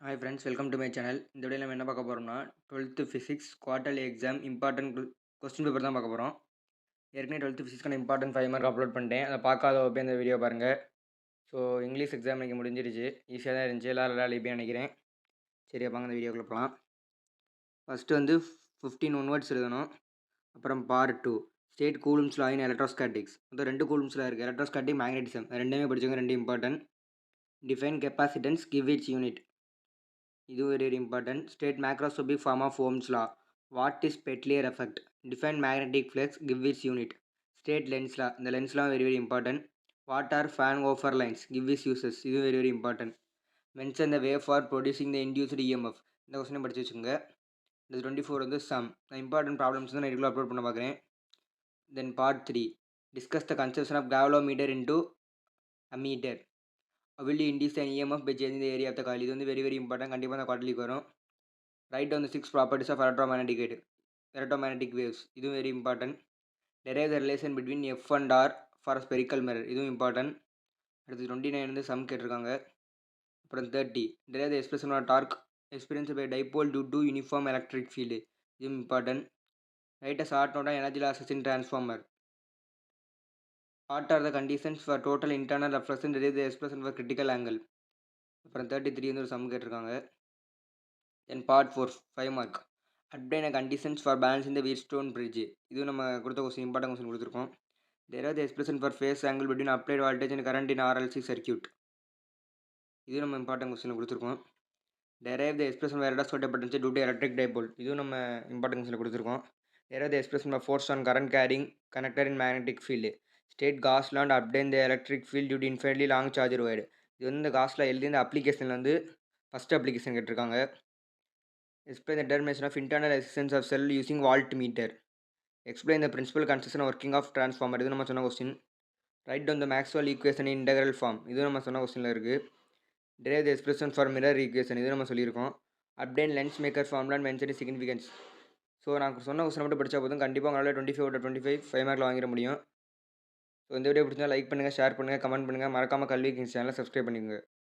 Hi friends, welcome to my channel. இந்த வீடியோவில் நம்ம என்ன பார்க்க போகிறோம்னா 12th physics quarterly exam important question paper தான் பார்க்க போகிறோம். ஏற்கனவே 12th ஃபிசிக்ஸ்க்கான இம்பார்ட்டன்ட் 5 மார்க் அப்லோட் பண்ணிட்டேன். அதை பார்க்காதவங்க இந்த வீடியோ பாருங்கள். ஸோ இங்கிலீஷ் எக்ஸாம் இன்றைக்கி முடிஞ்சிருச்சு. ஈஸியாக தான் இருந்துச்சு, எல்லாரும் எழுதிப்பேன் நினைக்கிறேன். சரி, வாங்க இந்த வீடியோக்குள்ள போகலாம். ஃபஸ்ட்டு வந்து 15 ஒன்வர்ட்ஸ் எழுதணும். அப்புறம் part 2 state coulomb's law in electrostatics. மொத்தம் 2 கூலும்ஸில் இருக்குது, எலக்ட்ரோஸ்டாட்டிக் மேக்னெட்டிசம். ரெண்டுமே படிச்சவங்க, 2 important. Define capacitance, give its unit. இது very important. State macroscopic form of ohm's law. What is peltier effect? Define magnetic flux, give its unit. State Lenz law. இந்த லென்ஸ்லாம் very important. What are Fraunhofer lines? Give is uses. இது very important. Mention the way for producing the induced EMF. இந்த கொஸ்டினை படிச்சு வச்சுக்கோங்க. இந்த 24 வந்து some. நான் இம்பார்ட்டன்ட் ப்ராப்ளம்ஸ் தான் நான் அப்லோட் பண்ண பார்க்குறேன். Then part 3 discuss the conception of galvanometer into ammeter. will induce an EMF by changing the area of the coil. இது வந்து வெரி இம்பார்ட்டன்ட். கண்டிப்பாக அந்த குவார்ட்டர்லிக்கு வரும். Write down the 6 properties of electromagnetic waves. இதுவும் very important. Derive the relation between F and R for spherical mirror. இதுவும் important. அடுத்து 29 வந்து சம் கேட்டிருக்காங்க. அப்புறம் 30 derive the expression of torque experience by dipole due to uniform electric field. இதுவும் important. Write a short note on energy losses in transformer. What are the conditions for total internal reflection? Derive the expression for critical angle. அப்புறம் 33 வந்து ஒரு sum கேட்டிருக்காங்க. Then part 4 5 mark. Obtain conditions for balance இந்த Wheatstone bridge. இது நம்ம கொடுத்த question, important question கொடுத்துருக்கோம். Derive the expression for phase angle between applied voltage and current in RLC circuit. இது நம்ம இம்பார்ட்டன் கொஸ்டின் கொடுத்துருக்கோம். Derive the expression for electrostatic potential due to electric dipole. இதுவும் நம்ம important question கொடுத்துருக்கோம். Derive the expression for force on current carrying conductor in magnetic field. State cos law and obtain the electric field due to infinitely long charged wire. இது வந்து இந்த காஸ்ல எழுதி இந்த அப்ளிகேஷனில் வந்து ஃபஸ்ட் அப்ளிகேஷன் கேட்டிருக்காங்க. Explain the determination of internal resistance of cell using voltmeter. Explain the principal constitution and working of transformer. இது நம்ம சொன்ன question. Write down the Maxwell equation in integral form. இது நம்ம சொன்ன கொஸ்டினில் இருக்குது. Derive the expression for mirror equation. இது நம்ம சொல்லியிருக்கோம். Obtain lens maker formula and mention significance. So நான் சொன்ன கொஸ்டின் மட்டும் படித்தா போதும், கண்டிப்பாக உங்களால் 25 5 மார்க்கில் வாங்கிட முடியும். ஸோ இந்த வீடியோ பிடிச்சா லைக் பண்ணுங்கள், ஷேர் பண்ணுங்கள், கமெண்ட் பண்ணுங்கள். மறக்காமல் கல்வி கிங்ஸ் சேனலை சப்ஸ்கிரைப் பண்ணிக்கோங்க.